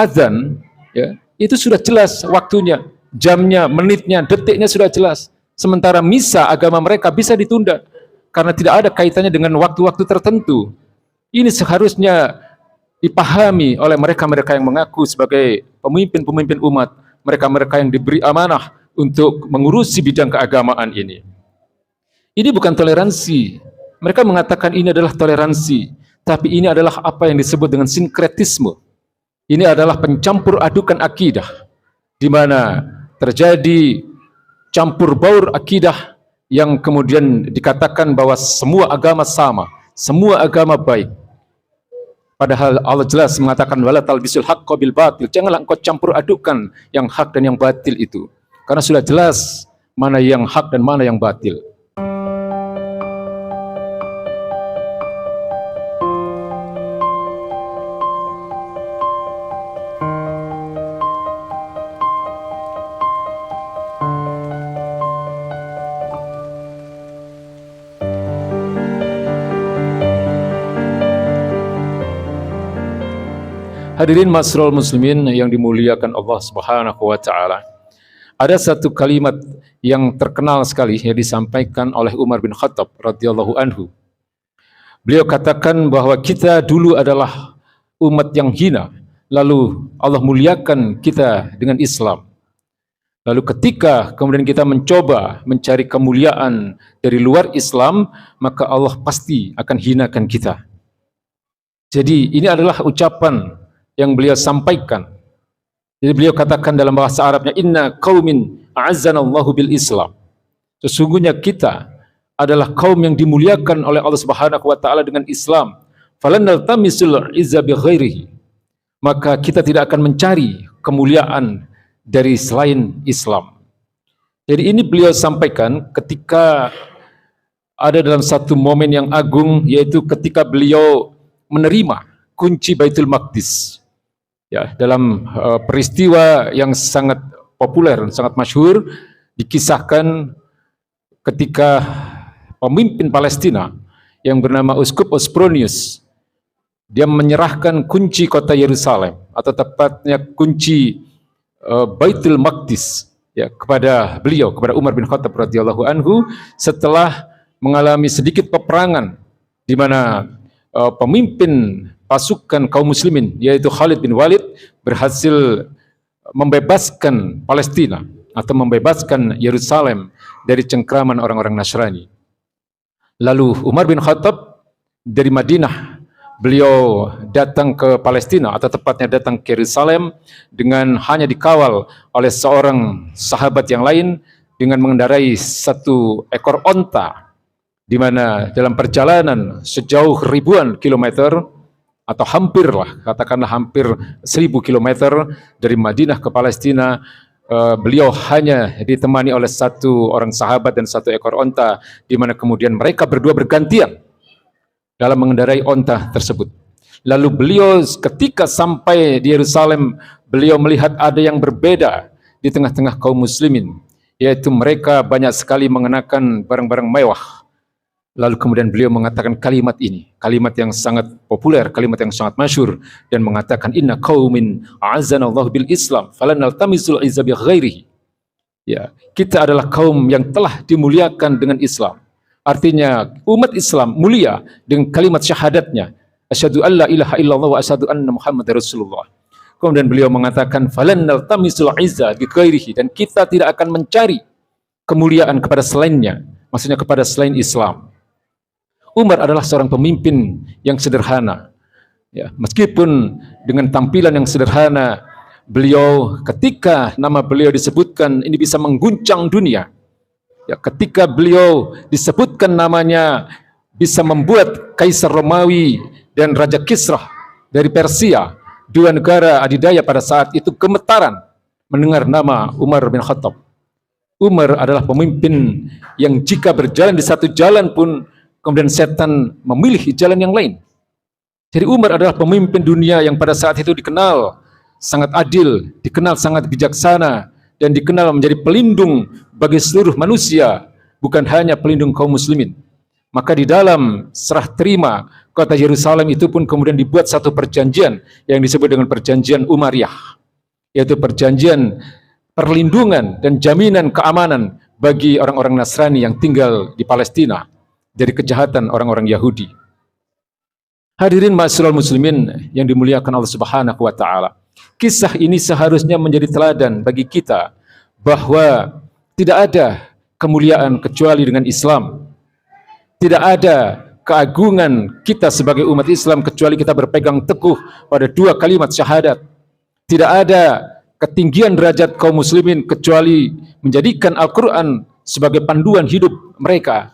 azan, ya, itu sudah jelas waktunya, jamnya, menitnya, detiknya sudah jelas. Sementara misa agama mereka bisa ditunda karena tidak ada kaitannya dengan waktu-waktu tertentu. Ini seharusnya dipahami oleh mereka-mereka yang mengaku sebagai pemimpin-pemimpin umat, mereka-mereka yang diberi amanah untuk mengurusi bidang keagamaan ini. Ini bukan toleransi. Mereka mengatakan ini adalah toleransi, tapi ini adalah apa yang disebut dengan sinkretisme. Ini adalah pencampur adukan akidah, di mana terjadi campur baur akidah yang kemudian dikatakan bahwa semua agama sama, semua agama baik. Padahal Allah jelas mengatakan wala talbisul haqqo bil batil. Janganlah engkau campur adukan yang hak dan yang batil itu. Karena sudah jelas mana yang hak dan mana yang batil. Hadirin ma'asyiral muslimin yang dimuliakan Allah Subhanahu wa taala. Ada satu kalimat yang terkenal sekali yang disampaikan oleh Umar bin Khattab radhiyallahu anhu. Beliau katakan bahwa kita dulu adalah umat yang hina, lalu Allah muliakan kita dengan Islam. Lalu ketika kemudian kita mencoba mencari kemuliaan dari luar Islam, maka Allah pasti akan hinakan kita. Jadi ini adalah ucapan yang beliau sampaikan. Jadi beliau katakan dalam bahasa Arabnya, inna qaumin a'azzanallahu bil Islam. Sesungguhnya kita adalah kaum yang dimuliakan oleh Allah Subhanahu wa taala dengan Islam. Falan naltamisul izza bi ghairihi. Maka kita tidak akan mencari kemuliaan dari selain Islam. Jadi ini beliau sampaikan ketika ada dalam satu momen yang agung, yaitu ketika beliau menerima kunci Baitul Maqdis. Ya, dalam peristiwa yang sangat populer, sangat masyhur, dikisahkan ketika pemimpin Palestina yang bernama Uskup Ospronius, dia menyerahkan kunci kota Yerusalem, atau tepatnya kunci Baitul Maqdis, ya, kepada beliau, kepada Umar bin Khattab radhiyallahu anhu, setelah mengalami sedikit peperangan di mana pemimpin pasukan kaum muslimin yaitu Khalid bin Walid berhasil membebaskan Palestina atau membebaskan Yerusalem dari cengkraman orang-orang Nasrani. Lalu Umar bin Khattab dari Madinah, beliau datang ke Palestina atau tepatnya datang ke Yerusalem dengan hanya dikawal oleh seorang sahabat yang lain dengan mengendarai satu ekor onta, di mana dalam perjalanan sejauh ribuan kilometer atau hampirlah, katakanlah hampir 1000 kilometer dari Madinah ke Palestina, beliau hanya ditemani oleh satu orang sahabat dan satu ekor onta, di mana kemudian mereka berdua bergantian dalam mengendarai onta tersebut. Lalu beliau ketika sampai di Yerusalem, beliau melihat ada yang berbeda di tengah-tengah kaum muslimin, yaitu mereka banyak sekali mengenakan barang-barang mewah. Lalu kemudian beliau mengatakan kalimat ini, kalimat yang sangat populer, kalimat yang sangat masyhur, dan mengatakan inna qaumin a'azzanallahu bil Islam falan naltamisul izza bi ghairihi. Ya, kita adalah kaum yang telah dimuliakan dengan Islam. Artinya umat Islam mulia dengan kalimat syahadatnya, asyhadu alla ilaha illallah wa asyhadu anna muhammadar rasulullah. Kemudian beliau mengatakan falan naltamisul izza bi ghairihi, dan kita tidak akan mencari kemuliaan kepada selainnya, maksudnya kepada selain Islam. Umar adalah seorang pemimpin yang sederhana. Ya, meskipun dengan tampilan yang sederhana, beliau ketika nama beliau disebutkan ini bisa mengguncang dunia. Ya, ketika beliau disebutkan namanya bisa membuat Kaisar Romawi dan Raja Kisra dari Persia, dua negara adidaya pada saat itu, gemetaran mendengar nama Umar bin Khattab. Umar adalah pemimpin yang jika berjalan di satu jalan pun kemudian setan memilih jalan yang lain. Jadi Umar adalah pemimpin dunia yang pada saat itu dikenal sangat adil, dikenal sangat bijaksana, dan dikenal menjadi pelindung bagi seluruh manusia, bukan hanya pelindung kaum muslimin. Maka di dalam serah terima kota Yerusalem itu pun kemudian dibuat satu perjanjian yang disebut dengan perjanjian Umayyah, yaitu perjanjian perlindungan dan jaminan keamanan bagi orang-orang Nasrani yang tinggal di Palestina dari kejahatan orang-orang Yahudi. Hadirin ma'asyiral muslimin yang dimuliakan Allah Subhanahu wa taala. Kisah ini seharusnya menjadi teladan bagi kita bahwa tidak ada kemuliaan kecuali dengan Islam. Tidak ada keagungan kita sebagai umat Islam kecuali kita berpegang teguh pada dua kalimat syahadat. Tidak ada ketinggian derajat kaum muslimin kecuali menjadikan Al-Quran sebagai panduan hidup mereka.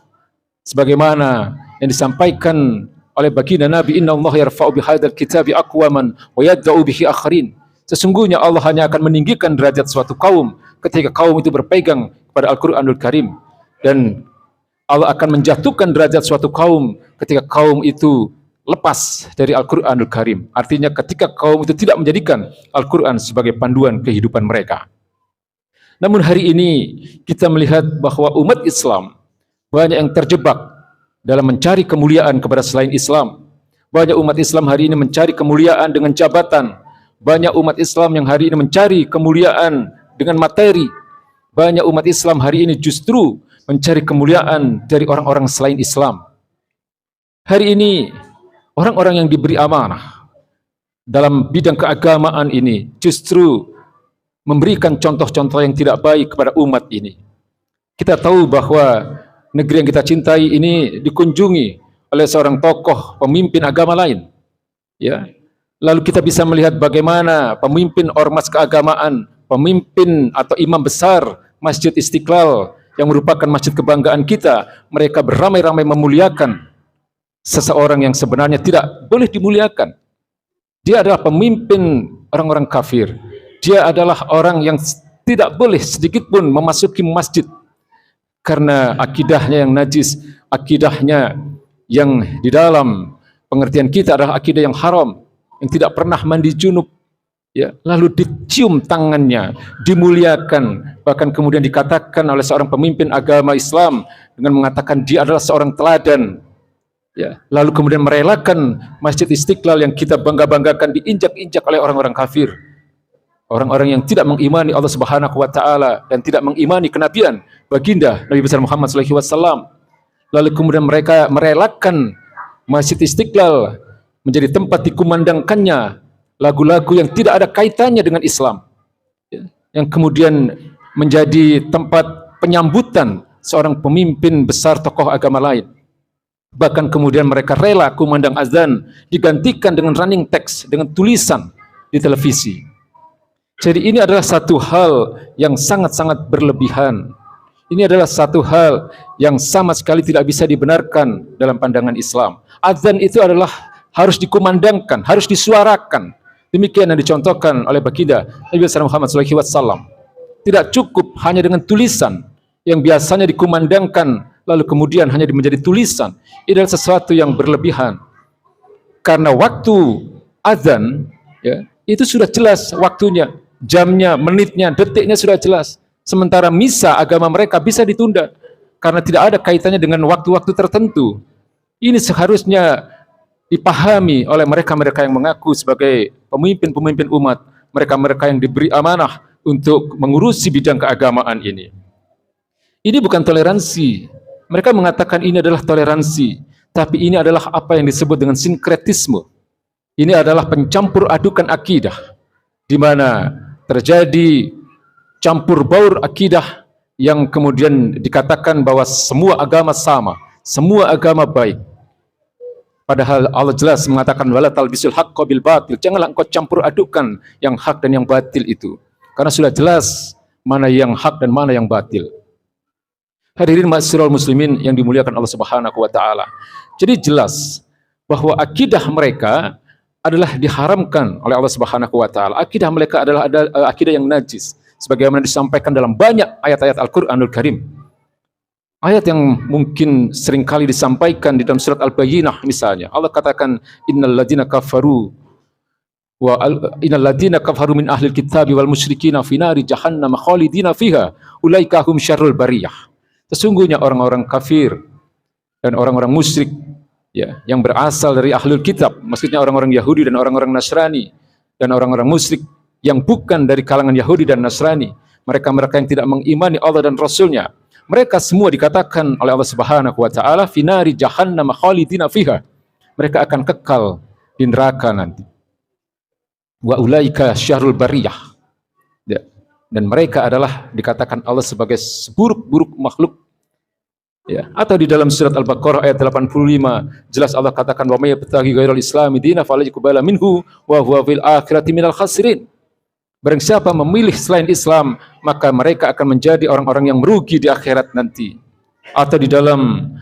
Sebagaimana yang disampaikan oleh baginda Nabi, Inna Allah yarfa'u bihadzal kitabi aqwaman wa yadda'u bihi akharin. Sesungguhnya Allah hanya akan meninggikan derajat suatu kaum ketika kaum itu berpegang kepada Al-Quranul Karim, dan Allah akan menjatuhkan derajat suatu kaum ketika kaum itu lepas dari Al-Quranul Karim. Artinya ketika kaum itu tidak menjadikan Al-Quran sebagai panduan kehidupan mereka. Namun hari ini kita melihat bahwa umat Islam banyak yang terjebak dalam mencari kemuliaan kepada selain Islam. Banyak umat Islam hari ini mencari kemuliaan dengan jabatan. Banyak umat Islam yang hari ini mencari kemuliaan dengan materi. Banyak umat Islam hari ini justru mencari kemuliaan dari orang-orang selain Islam. Hari ini orang-orang yang diberi amanah dalam bidang keagamaan ini justru memberikan contoh-contoh yang tidak baik kepada umat ini. Kita tahu bahwa negeri yang kita cintai ini dikunjungi oleh seorang tokoh pemimpin agama lain. Ya. Lalu kita bisa melihat bagaimana pemimpin ormas keagamaan, pemimpin atau imam besar Masjid Istiqlal yang merupakan masjid kebanggaan kita, mereka beramai-ramai memuliakan seseorang yang sebenarnya tidak boleh dimuliakan. Dia adalah pemimpin orang-orang kafir. Dia adalah orang yang tidak boleh sedikit pun memasuki masjid karena akidahnya yang najis, akidahnya yang di dalam pengertian kita adalah akidah yang haram, yang tidak pernah mandi junub, ya, lalu dicium tangannya, dimuliakan, bahkan kemudian dikatakan oleh seorang pemimpin agama Islam dengan mengatakan dia adalah seorang teladan, ya, lalu kemudian merelakan Masjid Istiqlal yang kita bangga-banggakan diinjak-injak oleh orang-orang kafir, orang-orang yang tidak mengimani Allah Subhanahu wa taala dan tidak mengimani kenabian baginda Nabi besar Muhammad sallallahu alaihi wasallam. Lalu kemudian mereka merelakan Masjid Istiqlal menjadi tempat dikumandangkannya lagu-lagu yang tidak ada kaitannya dengan Islam, yang kemudian menjadi tempat penyambutan seorang pemimpin besar tokoh agama lain. Bahkan kemudian mereka rela kumandang azan digantikan dengan running text, dengan tulisan di televisi. Jadi ini adalah satu hal yang sangat-sangat berlebihan. Ini adalah satu hal yang sama sekali tidak bisa dibenarkan dalam pandangan Islam. Azan itu adalah harus dikumandangkan, harus disuarakan. Demikian yang dicontohkan oleh baginda Nabi Muhammad SAW. Tidak cukup hanya dengan tulisan yang biasanya dikumandangkan lalu kemudian hanya menjadi tulisan. Ini adalah sesuatu yang berlebihan. Karena waktu azan, ya, itu sudah jelas waktunya, jamnya, menitnya, detiknya sudah jelas. Sementara misa agama mereka bisa ditunda karena tidak ada kaitannya dengan waktu-waktu tertentu. Ini seharusnya dipahami oleh mereka-mereka yang mengaku sebagai pemimpin-pemimpin umat, mereka-mereka yang diberi amanah untuk mengurusi bidang keagamaan ini. Ini bukan toleransi. Mereka mengatakan ini adalah toleransi, tapi ini adalah apa yang disebut dengan sinkretisme. Ini adalah pencampur adukan akidah, di mana terjadi campur baur akidah yang kemudian dikatakan bahwa semua agama sama, semua agama baik. Padahal Allah jelas mengatakan wala talbisul haqqo bil batil. Janganlah engkau campur adukan yang hak dan yang batil itu. Karena sudah jelas mana yang hak dan mana yang batil. Hadirin ma'asyiral muslimin yang dimuliakan Allah Subhanahu wa taala. Jadi jelas bahwa akidah mereka adalah diharamkan oleh Allah Subhanahu wa taala. Akidah mereka adalah akidah yang najis sebagaimana disampaikan dalam banyak ayat-ayat Al-Qur'anul Karim. Ayat yang mungkin seringkali disampaikan di dalam surat Al-Bayyinah misalnya. Allah katakan innal ladzina kafaru min ahlil kitabi wal musyrikina fi nari jahannam khalidina fiha ulaika hum syarrul bariyah. Sesungguhnya orang-orang kafir dan orang-orang musyrik ya, yang berasal dari ahlul kitab, maksudnya orang-orang Yahudi dan orang-orang Nasrani dan orang-orang musyrik yang bukan dari kalangan Yahudi dan Nasrani, mereka-mereka yang tidak mengimani Allah dan Rasulnya, mereka semua dikatakan oleh Allah Subhanahu wa taala finari jahannam khalidina fiha, mereka akan kekal di neraka nanti. Wa ulaika syarrul bariyah, ya. Dan mereka adalah dikatakan Allah sebagai seburuk-buruk makhluk, ya. Atau di dalam surat Al-Baqarah ayat 85 jelas Allah katakan wa may yabtaghi ghairal islami dinan fala yuqbala minhu wa huwa fil akhirati minal khasirin. Barang siapa memilih selain Islam, maka mereka akan menjadi orang-orang yang merugi di akhirat nanti. Atau di dalam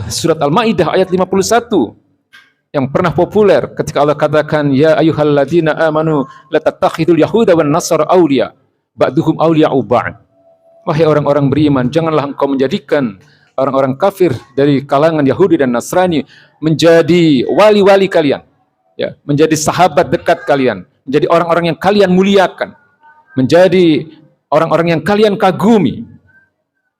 surat Al-Maidah ayat 51 yang pernah populer ketika Allah katakan ya ayyuhalladzina amanu la tattakhidul yahuda wan nasara awliya ba'duhum awliya'u ba'd. Wahai orang-orang beriman, janganlah engkau menjadikan orang-orang kafir dari kalangan Yahudi dan Nasrani menjadi wali-wali kalian, ya, menjadi sahabat dekat kalian, menjadi orang-orang yang kalian muliakan, menjadi orang-orang yang kalian kagumi.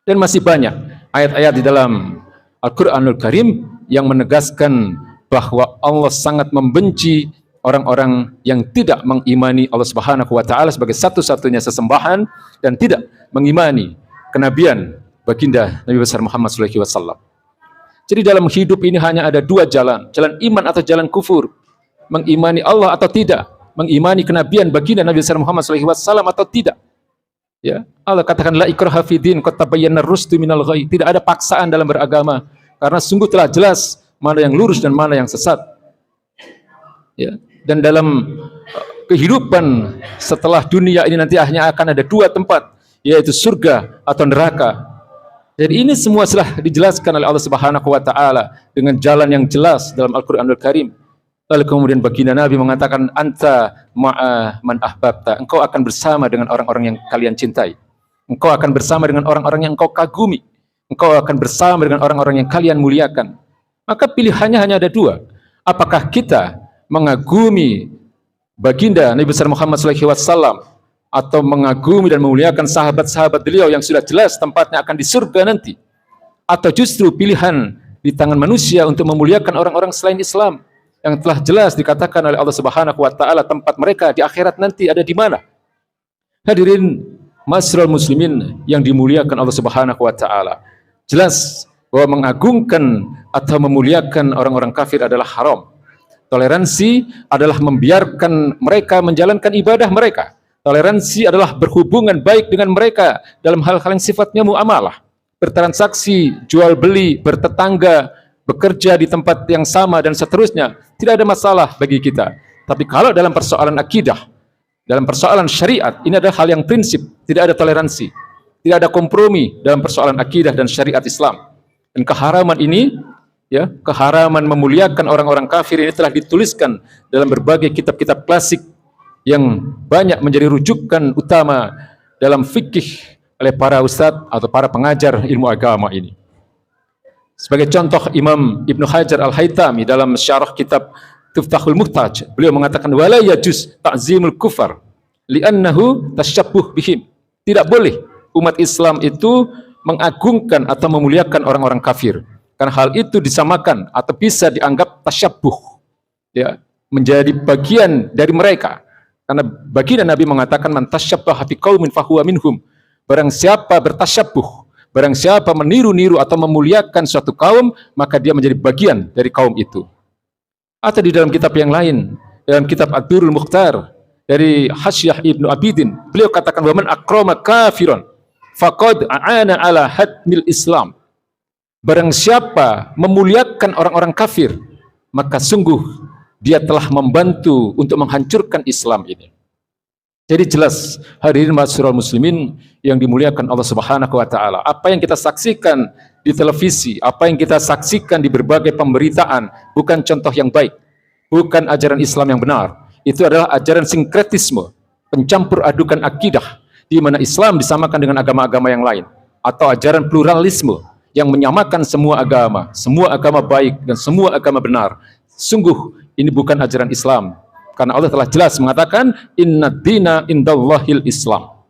Dan masih banyak ayat-ayat di dalam Al-Qur'anul Karim yang menegaskan bahwa Allah sangat membenci orang-orang yang tidak mengimani Allah Subhanahu wa taala sebagai satu-satunya sesembahan dan tidak mengimani kenabian baginda Nabi besar Muhammad sallallahu alaihi wasallam. Jadi dalam hidup ini hanya ada dua jalan, jalan iman atau jalan kufur. Mengimani Allah atau tidak, mengimani kenabian baginda Nabi besar Muhammad sallallahu alaihi wasallam atau tidak. Ya, Allah katakan la ikraha fid din qad tabayyana ar-rusdu minal ghayy. Tidak ada paksaan dalam beragama karena sungguh telah jelas mana yang lurus dan mana yang sesat. Ya, dan dalam kehidupan setelah dunia ini nanti hanya akan ada dua tempat, yaitu surga atau neraka. Jadi ini semua sudah dijelaskan oleh Allah Subhanahu wa taala dengan jalan yang jelas dalam Al-Qur'anul Karim. Lalu kemudian baginda Nabi mengatakan anta ma'a man ahbabta, engkau akan bersama dengan orang-orang yang kalian cintai. Engkau akan bersama dengan orang-orang yang engkau kagumi. Engkau akan bersama dengan orang-orang yang kalian muliakan. Maka pilihannya hanya ada dua. Apakah kita mengagumi baginda Nabi besar Muhammad SAW atau mengagumi dan memuliakan sahabat-sahabat beliau yang sudah jelas tempatnya akan di surga nanti, atau justru pilihan di tangan manusia untuk memuliakan orang-orang selain Islam yang telah jelas dikatakan oleh Allah Subhanahu wa taala tempat mereka di akhirat nanti ada di mana. Hadirin masrul muslimin yang dimuliakan Allah Subhanahu wa taala, jelas bahwa mengagungkan atau memuliakan orang-orang kafir adalah haram. Toleransi adalah membiarkan mereka menjalankan ibadah mereka. Toleransi adalah berhubungan baik dengan mereka dalam hal-hal yang sifatnya muamalah, bertransaksi, jual beli, bertetangga, bekerja di tempat yang sama dan seterusnya. Tidak ada masalah bagi kita. Tapi kalau dalam persoalan akidah, dalam persoalan syariat, ini adalah hal yang prinsip, tidak ada toleransi, tidak ada kompromi dalam persoalan akidah dan syariat Islam. Dan keharaman ini, ya, keharaman memuliakan orang-orang kafir ini telah dituliskan dalam berbagai kitab-kitab klasik yang banyak menjadi rujukan utama dalam fikih oleh para ustadz atau para pengajar ilmu agama ini. Sebagai contoh, Imam Ibnu Hajar Al-Haytami dalam syarah kitab Tuftahul Muhtaj, beliau mengatakan wala yajuz ta'zimul kufar li'annahu tasyabbuh bihim. Tidak boleh umat Islam itu mengagungkan atau memuliakan orang-orang kafir, karena hal itu disamakan atau bisa dianggap tasyabbuh, ya, menjadi bagian dari mereka. Karena baginda Nabi mengatakan man tasyabbaha biqaumin fahuwa minhum. Barang siapa bertasyabbuh, barang siapa meniru-niru atau memuliakan suatu kaum, maka dia menjadi bagian dari kaum itu. Atau di dalam kitab yang lain, dalam kitab Ad-Durrul Mukhtar dari Hasyiah Ibnu Abidin, beliau katakan wa man akrama kafiran faqad a'ana ala hadmil Islam. Barang siapa memuliakan orang-orang kafir, maka sungguh dia telah membantu untuk menghancurkan Islam ini. Jadi jelas, hadirin ma'asyiral muslimin yang dimuliakan Allah Subhanahu wa taala, apa yang kita saksikan di televisi, apa yang kita saksikan di berbagai pemberitaan bukan contoh yang baik, bukan ajaran Islam yang benar. Itu adalah ajaran sinkretisme, pencampur adukan akidah, di mana Islam disamakan dengan agama-agama yang lain, atau ajaran pluralisme yang menyamakan semua agama baik dan semua agama benar. Sungguh ini bukan ajaran Islam, karena Allah telah jelas mengatakan inna dina indallahil Islam.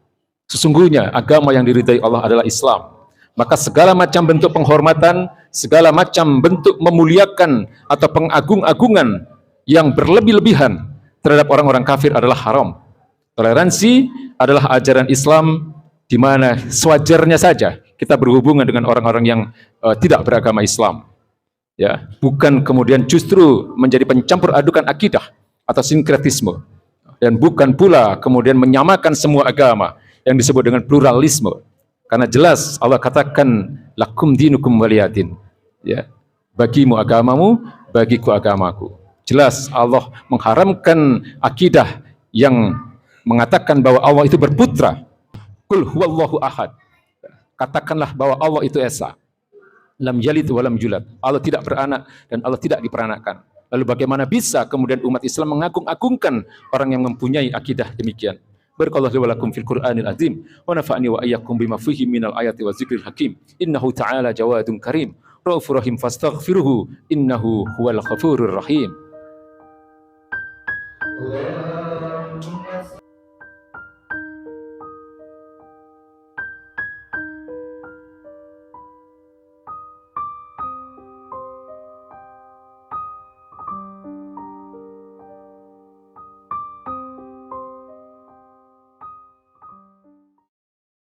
Sesungguhnya agama yang diridai Allah adalah Islam. Maka segala macam bentuk penghormatan, segala macam bentuk memuliakan atau pengagung-agungan yang berlebih-lebihan terhadap orang-orang kafir adalah haram. Toleransi adalah ajaran Islam di mana sewajarnya saja kita berhubungan dengan orang-orang yang tidak beragama Islam. Ya, bukan kemudian justru menjadi pencampur adukan akidah atau sinkretisme, dan bukan pula kemudian menyamakan semua agama yang disebut dengan pluralisme. Karena jelas Allah katakan lakum dinukum waliyadin. Ya, bagimu agamamu, bagiku agamaku. Jelas Allah mengharamkan akidah yang mengatakan bahwa Allah itu berputra. Qul huwallahu ahad. Katakanlah bahwa Allah itu esa. Lam yalid wa lam yulad. Allah tidak beranak dan Allah tidak diperanakkan. Lalu bagaimana bisa kemudian umat Islam mengagung-agungkan orang yang mempunyai akidah demikian? Barakallahu li wa lakum fil Qur'anil azim wa nafa'ani wa iyyakum bima fihi minal ayati wa dzikril hakim. Innahu ta'ala jawadun karim. Raufur rahim fastaghfiruhu innahu huwal ghafurur rahim.